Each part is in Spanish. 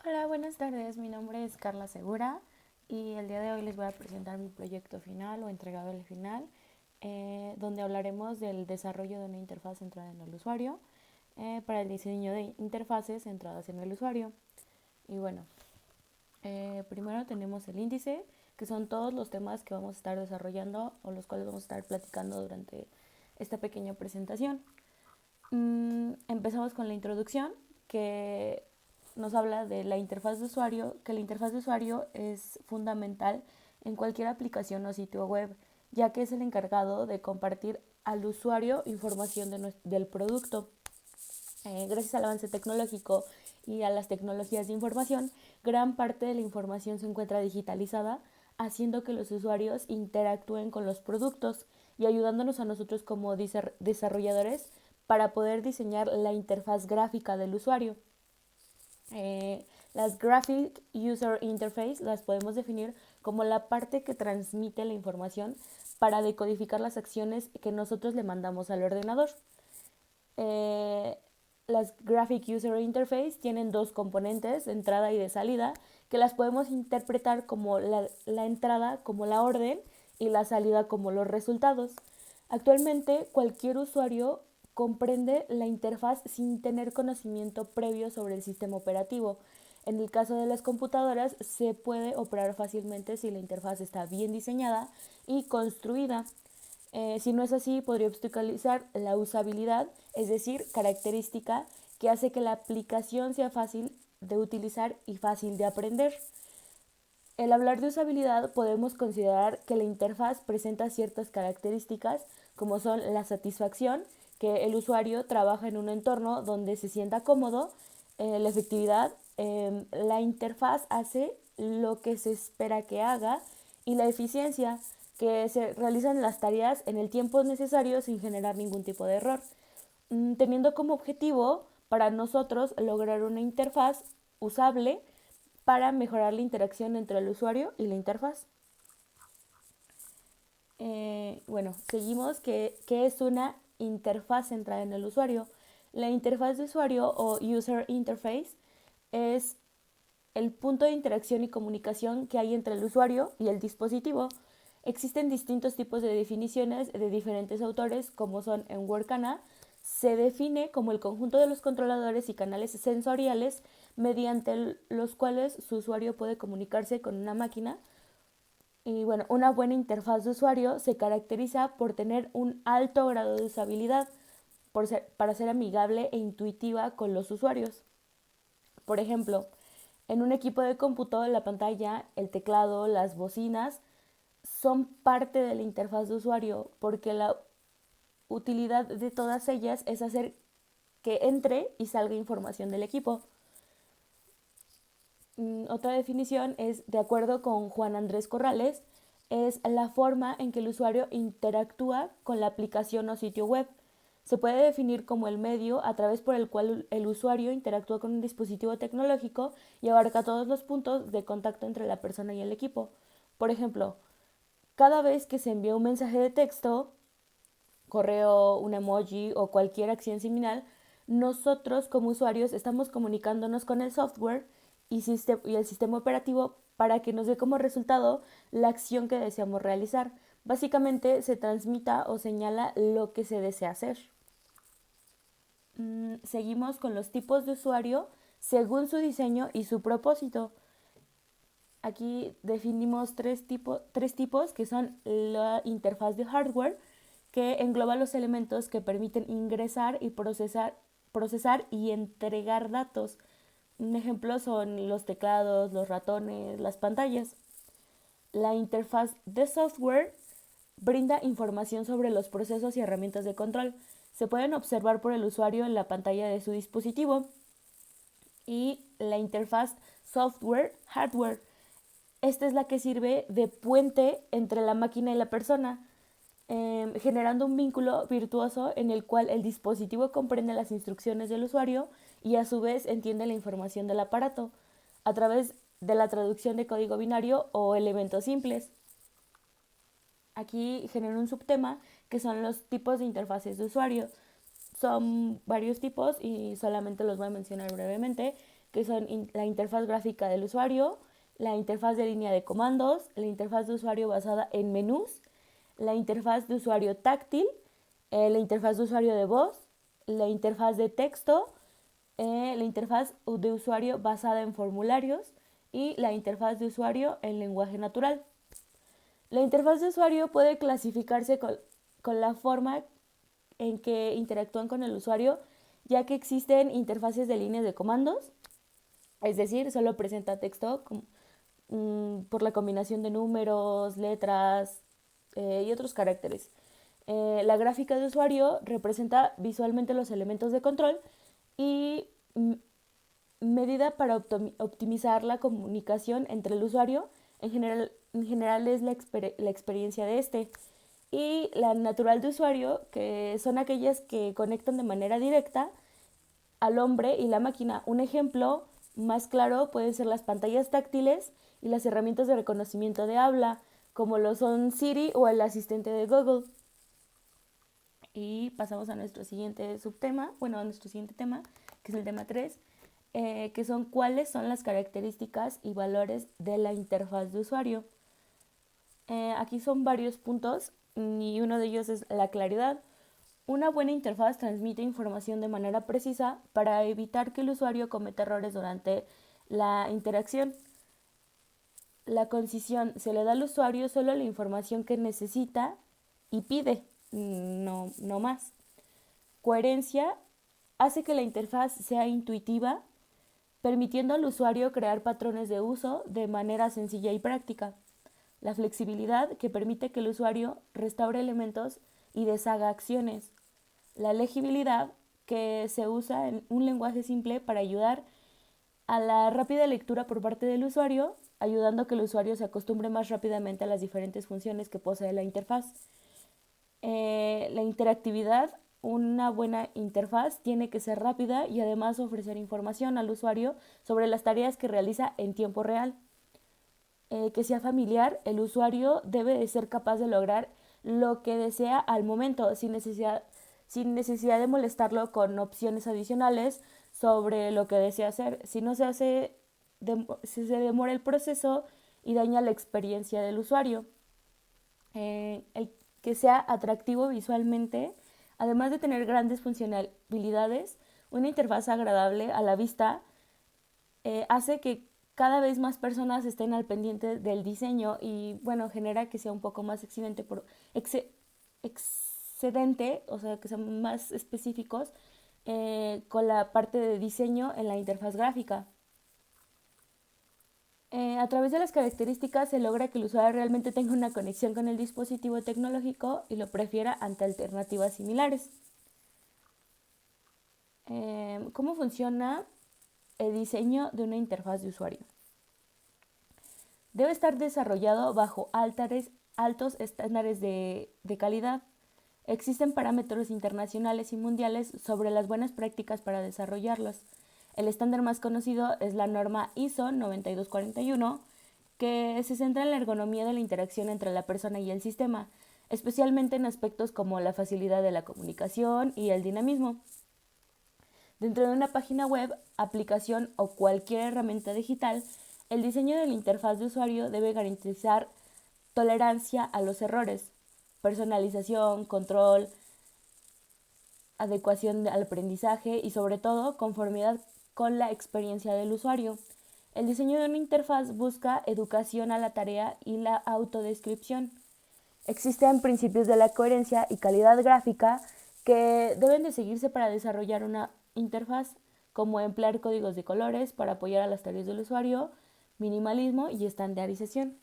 Hola, buenas tardes. Mi nombre es Carla Segura y el día de hoy les voy a presentar mi proyecto final o entregable final, donde hablaremos del desarrollo de una interfaz centrada en el usuario para el diseño de interfaces centradas en el usuario. Y bueno, primero tenemos el índice, que son todos los temas que vamos a estar desarrollando o los cuales vamos a estar platicando durante esta pequeña presentación. Empezamos con la introducción, que nos habla de la interfaz de usuario, que la interfaz de usuario es fundamental en cualquier aplicación o sitio web, ya que es el encargado de compartir al usuario información del producto. Gracias al avance tecnológico y a las tecnologías de información, gran parte de la información se encuentra digitalizada, haciendo que los usuarios interactúen con los productos y ayudándonos a nosotros como desarrolladores para poder diseñar la interfaz gráfica del usuario. Las Graphic User Interface las podemos definir como la parte que transmite la información para decodificar las acciones que nosotros le mandamos al ordenador. Eh, las Graphic User Interface tienen dos componentes, de entrada y de salida, que las podemos interpretar como la entrada como la orden y la salida como los resultados. Actualmente, cualquier usuario comprende la interfaz sin tener conocimiento previo sobre el sistema operativo. En el caso de las computadoras, se puede operar fácilmente si la interfaz está bien diseñada y construida. Si no es así, podría obstaculizar la usabilidad, es decir, característica que hace que la aplicación sea fácil de utilizar y fácil de aprender. Al hablar de usabilidad, podemos considerar que la interfaz presenta ciertas características como son la satisfacción, que el usuario trabaja en un entorno donde se sienta cómodo, la efectividad, la interfaz hace lo que se espera que haga, y la eficiencia, que se realizan las tareas en el tiempo necesario sin generar ningún tipo de error, teniendo como objetivo para nosotros lograr una interfaz usable para mejorar la interacción entre el usuario y la interfaz. Bueno, seguimos que es una interfaz centrada en el usuario. La interfaz de usuario o User Interface es el punto de interacción y comunicación que hay entre el usuario y el dispositivo. Existen distintos tipos de definiciones de diferentes autores, como son en Workana. Se define como el conjunto de los controladores y canales sensoriales mediante los cuales su usuario puede comunicarse con una máquina. Y bueno, una buena interfaz de usuario se caracteriza por tener un alto grado de usabilidad, para ser amigable e intuitiva con los usuarios. Por ejemplo, en un equipo de cómputo, la pantalla, el teclado, las bocinas son parte de la interfaz de usuario, porque la utilidad de todas ellas es hacer que entre y salga información del equipo. Otra definición es, de acuerdo con Juan Andrés Corrales, es la forma en que el usuario interactúa con la aplicación o sitio web. Se puede definir como el medio a través por el cual el usuario interactúa con un dispositivo tecnológico y abarca todos los puntos de contacto entre la persona y el equipo. Por ejemplo, cada vez que se envía un mensaje de texto, correo, un emoji o cualquier acción similar, nosotros como usuarios estamos comunicándonos con el software y el sistema operativo para que nos dé como resultado la acción que deseamos realizar. Básicamente se transmita o señala lo que se desea hacer. Seguimos con los tipos de usuario según su diseño y su propósito. Aquí definimos tres tipos que son la interfaz de hardware, que engloba los elementos que permiten ingresar y procesar y entregar datos. Un ejemplo son los teclados, los ratones, las pantallas. La interfaz de software brinda información sobre los procesos y herramientas de control. Se pueden observar por el usuario en la pantalla de su dispositivo. Y la interfaz software-hardware. Esta es la que sirve de puente entre la máquina y la persona, generando un vínculo virtuoso en el cual el dispositivo comprende las instrucciones del usuario y a su vez entiende la información del aparato a través de la traducción de código binario o elementos simples. Aquí genera un subtema que son los tipos de interfaces de usuario. Son varios tipos y solamente los voy a mencionar brevemente, que son la interfaz gráfica del usuario, la interfaz de línea de comandos, la interfaz de usuario basada en menús, la interfaz de usuario táctil, la interfaz de usuario de voz, la interfaz de texto, la interfaz de usuario basada en formularios y la interfaz de usuario en lenguaje natural. La interfaz de usuario puede clasificarse con la forma en que interactúan con el usuario, ya que existen interfaces de líneas de comandos, es decir, solo presenta texto por la combinación de números, letras y otros caracteres. La gráfica de usuario representa visualmente los elementos de control y medida para optimizar la comunicación entre el usuario. En general es la experiencia de este. Y la natural de usuario, que son aquellas que conectan de manera directa al hombre y la máquina. Un ejemplo más claro pueden ser las pantallas táctiles y las herramientas de reconocimiento de habla, como lo son Siri o el asistente de Google. Y pasamos a nuestro siguiente subtema, a nuestro siguiente tema, que es el tema 3, que son cuáles son las características y valores de la interfaz de usuario. Aquí son varios puntos y uno de ellos es la claridad. Una buena interfaz transmite información de manera precisa para evitar que el usuario cometa errores durante la interacción. La concisión: se le da al usuario solo la información que necesita y pide, no más. Coherencia: hace que la interfaz sea intuitiva, permitiendo al usuario crear patrones de uso de manera sencilla y práctica. La flexibilidad, que permite que el usuario restaure elementos y deshaga acciones. La legibilidad, que se usa en un lenguaje simple para ayudar a la rápida lectura por parte del usuario, ayudando a que el usuario se acostumbre más rápidamente a las diferentes funciones que posee la interfaz. La interactividad: una buena interfaz tiene que ser rápida y además ofrecer información al usuario sobre las tareas que realiza en tiempo real. Que sea familiar: el usuario debe de ser capaz de lograr lo que desea al momento, sin necesidad de molestarlo con opciones adicionales sobre lo que desea hacer. Si se demora el proceso y daña la experiencia del usuario. El que sea atractivo visualmente: además de tener grandes funcionalidades, una interfaz agradable a la vista hace que cada vez más personas estén al pendiente del diseño y genera que sea un poco más excedente, o sea, que sean más específicos con la parte de diseño en la interfaz gráfica. A través de las características se logra que el usuario realmente tenga una conexión con el dispositivo tecnológico y lo prefiera ante alternativas similares. ¿Cómo funciona el diseño de una interfaz de usuario? Debe estar desarrollado bajo altos estándares de calidad. Existen parámetros internacionales y mundiales sobre las buenas prácticas para desarrollarlos. El estándar más conocido es la norma ISO 9241, que se centra en la ergonomía de la interacción entre la persona y el sistema, especialmente en aspectos como la facilidad de la comunicación y el dinamismo. Dentro de una página web, aplicación o cualquier herramienta digital, el diseño de la interfaz de usuario debe garantizar tolerancia a los errores, personalización, control, adecuación al aprendizaje y sobre todo conformidad con la experiencia del usuario. El diseño de una interfaz busca educación a la tarea y la autodescripción. Existen principios de la coherencia y calidad gráfica que deben de seguirse para desarrollar una interfaz, como emplear códigos de colores para apoyar a las tareas del usuario, minimalismo y estandarización.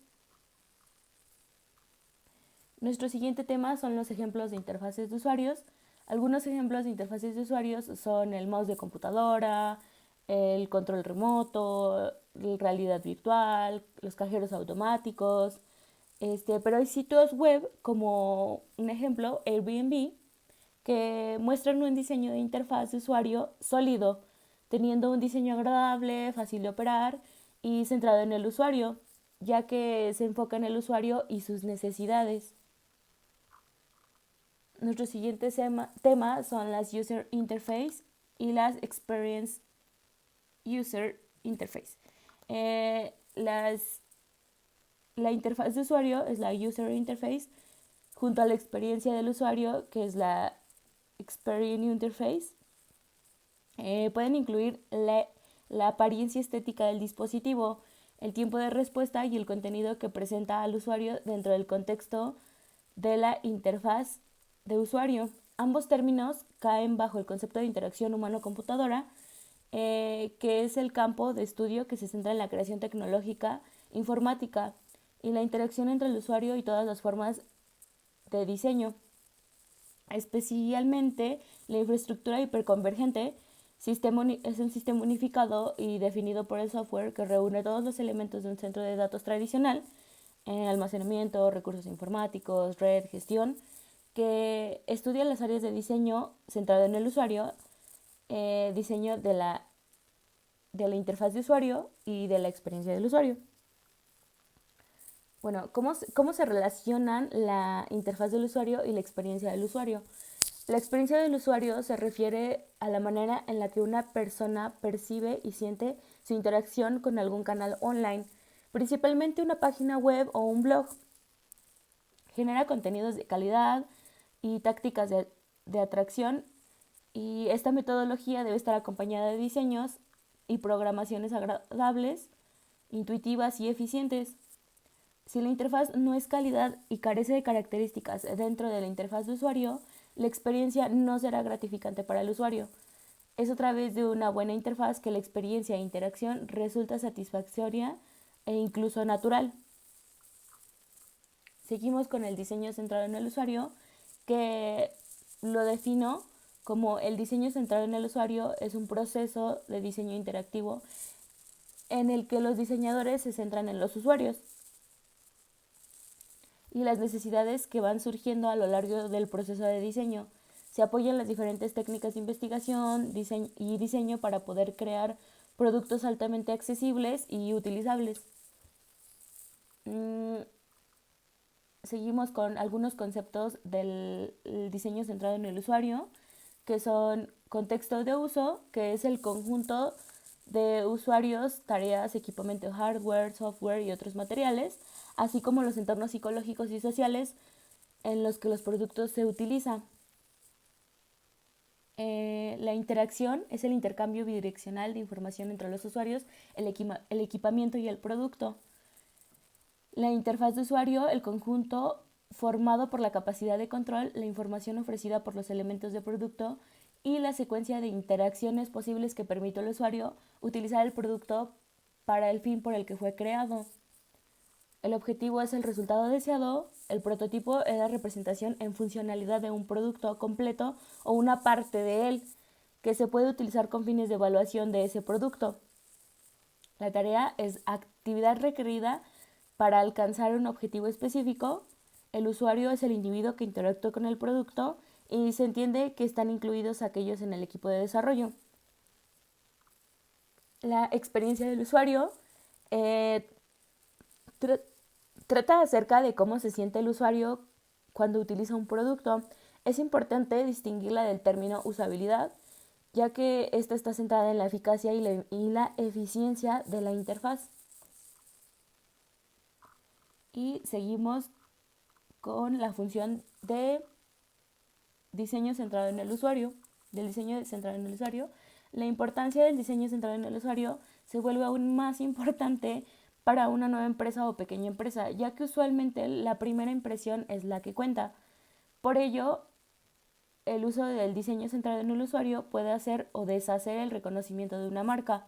Nuestro siguiente tema son los ejemplos de interfaces de usuarios. Algunos ejemplos de interfaces de usuarios son el mouse de computadora, el control remoto, la realidad virtual, los cajeros automáticos, pero hay sitios web como un ejemplo Airbnb que muestran un diseño de interfaz de usuario sólido, teniendo un diseño agradable, fácil de operar y centrado en el usuario, ya que se enfoca en el usuario y sus necesidades. Nuestro siguiente tema son las User Interface y las Experience User Interface. La interfaz de usuario es la User Interface, junto a la experiencia del usuario, que es la Experience Interface. Pueden incluir la apariencia estética del dispositivo, el tiempo de respuesta y el contenido que presenta al usuario dentro del contexto de la interfaz de usuario. Ambos términos caen bajo el concepto de interacción humano-computadora, que es el campo de estudio que se centra en la creación tecnológica informática y la interacción entre el usuario y todas las formas de diseño. Especialmente la infraestructura hiperconvergente es un sistema unificado y definido por el software que reúne todos los elementos de un centro de datos tradicional, almacenamiento, recursos informáticos, red, gestión, que estudia las áreas de diseño centrado en el usuario, diseño de la interfaz de usuario y de la experiencia del usuario. Bueno, ¿cómo se relacionan la interfaz del usuario y la experiencia del usuario? La experiencia del usuario se refiere a la manera en la que una persona percibe y siente su interacción con algún canal online, principalmente una página web o un blog. Genera contenidos de calidad y tácticas de atracción, y esta metodología debe estar acompañada de diseños y programaciones agradables, intuitivas y eficientes. Si la interfaz no es calidad y carece de características dentro de la interfaz de usuario, la experiencia no será gratificante para el usuario. Es a través de una buena interfaz que la experiencia e interacción resulta satisfactoria e incluso natural. Seguimos con el diseño centrado en el usuario, que lo defino como el diseño centrado en el usuario es un proceso de diseño interactivo en el que los diseñadores se centran en los usuarios y las necesidades que van surgiendo a lo largo del proceso de diseño. Se apoyan las diferentes técnicas de investigación y diseño para poder crear productos altamente accesibles y utilizables. Seguimos con algunos conceptos del diseño centrado en el usuario, que son contexto de uso, que es el conjunto de usuarios, tareas, equipamiento, hardware, software y otros materiales, así como los entornos psicológicos y sociales en los que los productos se utilizan. La interacción es el intercambio bidireccional de información entre los usuarios, el equipamiento y el producto. La interfaz de usuario, el conjunto formado por la capacidad de control, la información ofrecida por los elementos de producto y la secuencia de interacciones posibles que permite al usuario utilizar el producto para el fin por el que fue creado. El objetivo es el resultado deseado, el prototipo es la representación en funcionalidad de un producto completo o una parte de él que se puede utilizar con fines de evaluación de ese producto. La tarea es actividad requerida para alcanzar un objetivo específico. El usuario es el individuo que interactúa con el producto y se entiende que están incluidos aquellos en el equipo de desarrollo. La experiencia del usuario trata acerca de cómo se siente el usuario cuando utiliza un producto. Es importante distinguirla del término usabilidad, ya que esta está centrada en la eficacia y la eficiencia de la interfaz. Y seguimos con la función de diseño centrado en el usuario, del diseño centrado en el usuario. La importancia del diseño centrado en el usuario se vuelve aún más importante para una nueva empresa o pequeña empresa, ya que usualmente la primera impresión es la que cuenta. Por ello, el uso del diseño centrado en el usuario puede hacer o deshacer el reconocimiento de una marca.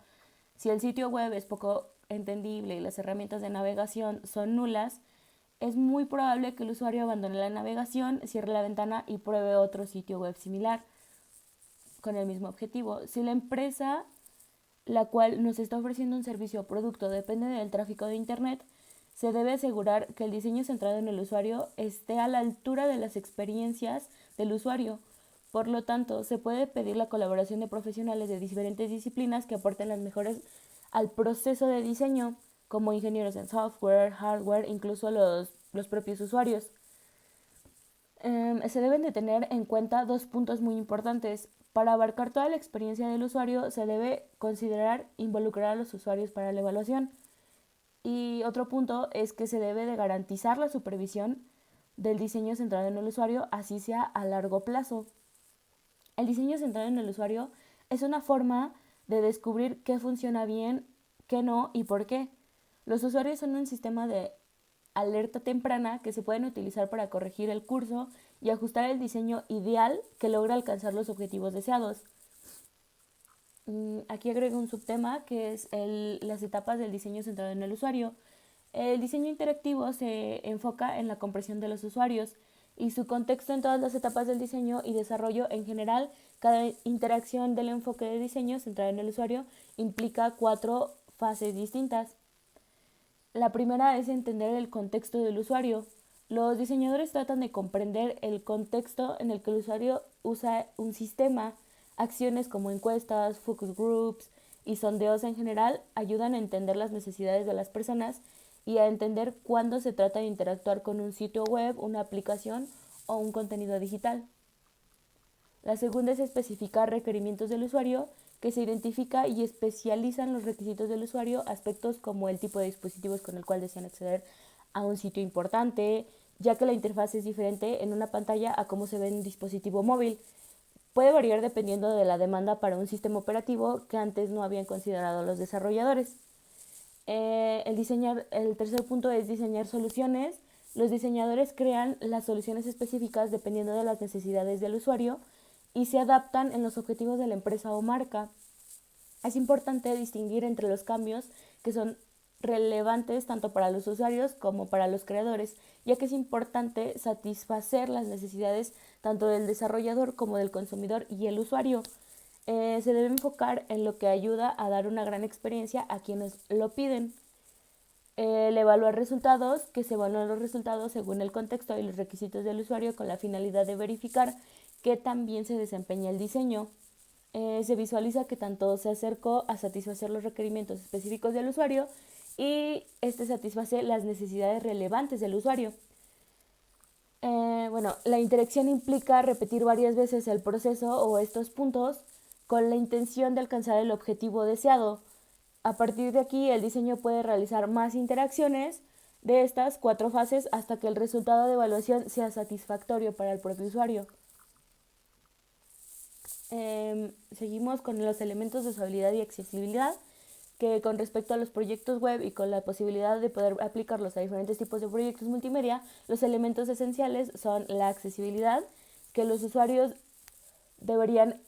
Si el sitio web es poco entendible y las herramientas de navegación son nulas, es muy probable que el usuario abandone la navegación, cierre la ventana y pruebe otro sitio web similar con el mismo objetivo. Si la empresa la cual nos está ofreciendo un servicio o producto depende del tráfico de Internet, se debe asegurar que el diseño centrado en el usuario esté a la altura de las experiencias del usuario. Por lo tanto, se puede pedir la colaboración de profesionales de diferentes disciplinas que aporten las mejores al proceso de diseño, como ingenieros en software, hardware, incluso los propios usuarios. Se deben de tener en cuenta dos puntos muy importantes. Para abarcar toda la experiencia del usuario, se debe considerar involucrar a los usuarios para la evaluación. Y otro punto es que se debe de garantizar la supervisión del diseño centrado en el usuario, así sea a largo plazo. El diseño centrado en el usuario es una forma de descubrir qué funciona bien, qué no y por qué. Los usuarios son un sistema de alerta temprana que se pueden utilizar para corregir el curso y ajustar el diseño ideal que logra alcanzar los objetivos deseados. Aquí agrego un subtema que es las etapas del diseño centrado en el usuario. El diseño interactivo se enfoca en la comprensión de los usuarios y su contexto en todas las etapas del diseño y desarrollo. En general, cada interacción del enfoque de diseño centrado en el usuario implica 4 fases distintas. La primera es entender el contexto del usuario. Los diseñadores tratan de comprender el contexto en el que el usuario usa un sistema. Acciones como encuestas, focus groups y sondeos en general ayudan a entender las necesidades de las personas y a entender cuándo se trata de interactuar con un sitio web, una aplicación o un contenido digital. La segunda es especificar requerimientos del usuario, que se identifica y especializan los requisitos del usuario, aspectos como el tipo de dispositivos con el cual desean acceder a un sitio importante, ya que la interfaz es diferente en una pantalla a cómo se ve en un dispositivo móvil. Puede variar dependiendo de la demanda para un sistema operativo que antes no habían considerado los desarrolladores. El tercer punto es diseñar soluciones. Los diseñadores crean las soluciones específicas dependiendo de las necesidades del usuario y se adaptan en los objetivos de la empresa o marca. Es importante distinguir entre los cambios que son relevantes tanto para los usuarios como para los creadores, ya que es importante satisfacer las necesidades tanto del desarrollador como del consumidor y el usuario. Se debe enfocar en lo que ayuda a dar una gran experiencia a quienes lo piden. El evaluar resultados, que se evalúan los resultados según el contexto y los requisitos del usuario con la finalidad de verificar que también se desempeña el diseño. Se visualiza que tanto se acercó a satisfacer los requerimientos específicos del usuario y este satisface las necesidades relevantes del usuario. La interacción implica repetir varias veces el proceso o estos puntos con la intención de alcanzar el objetivo deseado. A partir de aquí, el diseño puede realizar más interacciones de estas 4 fases hasta que el resultado de evaluación sea satisfactorio para el propio usuario. Seguimos con los elementos de usabilidad y accesibilidad, que con respecto a los proyectos web y con la posibilidad de poder aplicarlos a diferentes tipos de proyectos multimedia, los elementos esenciales son la accesibilidad, que los usuarios deberían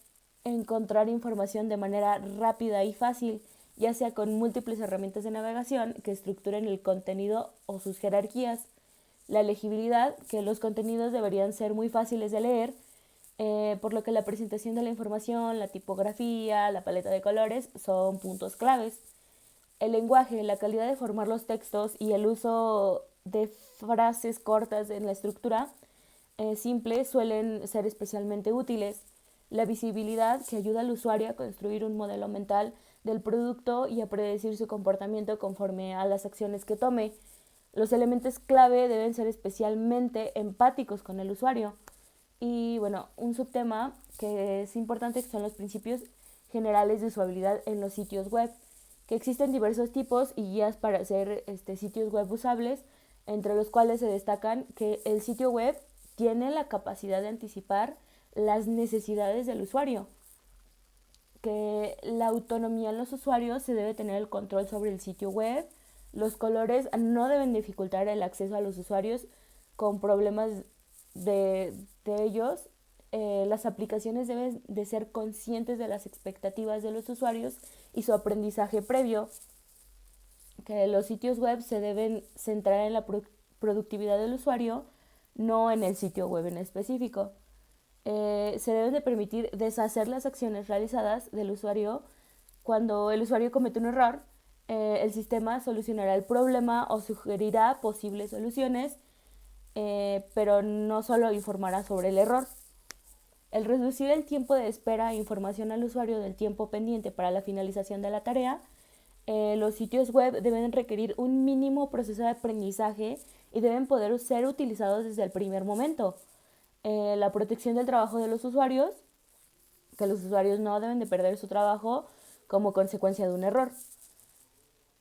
encontrar información de manera rápida y fácil, ya sea con múltiples herramientas de navegación que estructuren el contenido o sus jerarquías. La legibilidad, que los contenidos deberían ser muy fáciles de leer, por lo que la presentación de la información, la tipografía, la paleta de colores son puntos claves. El lenguaje, la calidad de formar los textos y el uso de frases cortas en la estructura simple suelen ser especialmente útiles. La visibilidad, que ayuda al usuario a construir un modelo mental del producto y a predecir su comportamiento conforme a las acciones que tome. Los elementos clave deben ser especialmente empáticos con el usuario. Y un subtema que es importante son los principios generales de usabilidad en los sitios web, que existen diversos tipos y guías para hacer sitios web usables, entre los cuales se destacan que el sitio web tiene la capacidad de anticipar las necesidades del usuario, que la autonomía en los usuarios se debe tener el control sobre el sitio web, los colores no deben dificultar el acceso a los usuarios con problemas de ellos. Las aplicaciones deben de ser conscientes de las expectativas de los usuarios y su aprendizaje previo, que los sitios web se deben centrar en la productividad del usuario, no en el sitio web en específico. Se deben de permitir deshacer las acciones realizadas del usuario. Cuando el usuario comete un error, el sistema solucionará el problema o sugerirá posibles soluciones, pero no solo informará sobre el error. El reducir el tiempo de espera e información al usuario del tiempo pendiente para la finalización de la tarea. Los sitios web deben requerir un mínimo proceso de aprendizaje y deben poder ser utilizados desde el primer momento. La protección del trabajo de los usuarios, que los usuarios no deben de perder su trabajo como consecuencia de un error.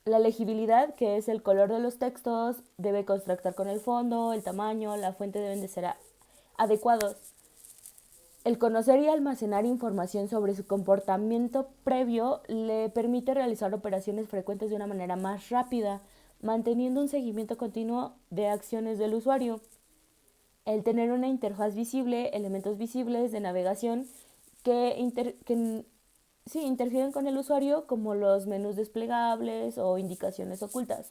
La legibilidad, que es el color de los textos, debe contrastar con el fondo, el tamaño, la fuente deben de ser adecuados. El conocer y almacenar información sobre su comportamiento previo le permite realizar operaciones frecuentes de una manera más rápida, manteniendo un seguimiento continuo de acciones del usuario. El tener una interfaz visible, elementos visibles de navegación que interfieren con el usuario, como los menús desplegables o indicaciones ocultas.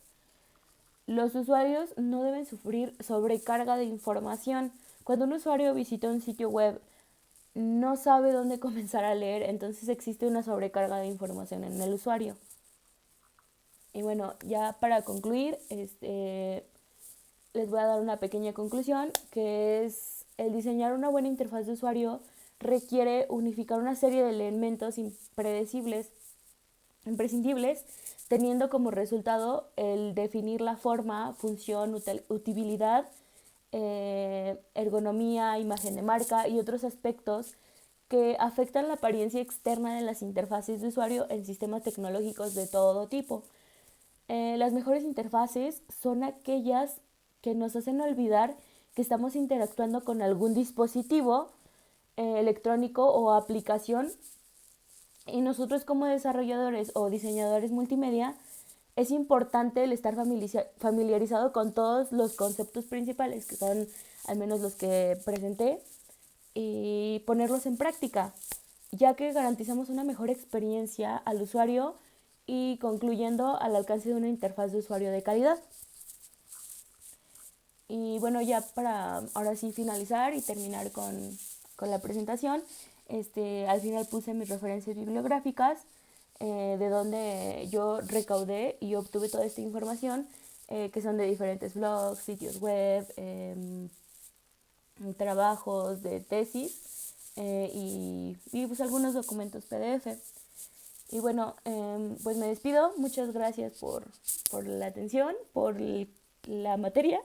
Los usuarios no deben sufrir sobrecarga de información. Cuando un usuario visita un sitio web, no sabe dónde comenzar a leer, entonces existe una sobrecarga de información en el usuario. Y bueno, ya para concluir, les voy a dar una pequeña conclusión, que es el diseñar una buena interfaz de usuario requiere unificar una serie de elementos imprescindibles, teniendo como resultado el definir la forma, función, utilidad, ergonomía, imagen de marca y otros aspectos que afectan la apariencia externa de las interfaces de usuario en sistemas tecnológicos de todo tipo. Las mejores interfaces son aquellas que nos hacen olvidar que estamos interactuando con algún dispositivo electrónico o aplicación, y nosotros como desarrolladores o diseñadores multimedia es importante el estar familiarizado con todos los conceptos principales, que son al menos los que presenté, y ponerlos en práctica, ya que garantizamos una mejor experiencia al usuario y concluyendo al alcance de una interfaz de usuario de calidad. Y bueno, ya para ahora sí finalizar y terminar con la presentación, al final puse mis referencias bibliográficas, de donde yo recaudé y obtuve toda esta información, que son de diferentes blogs, sitios web, trabajos de tesis, y pues algunos documentos PDF. Y bueno, pues me despido. Muchas gracias por la atención, por la materia.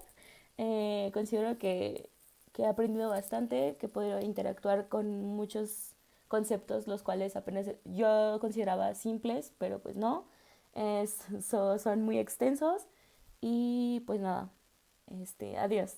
Considero que he aprendido bastante, que he podido interactuar con muchos conceptos, los cuales apenas yo consideraba simples, pero pues no, son muy extensos. Y pues nada, adiós.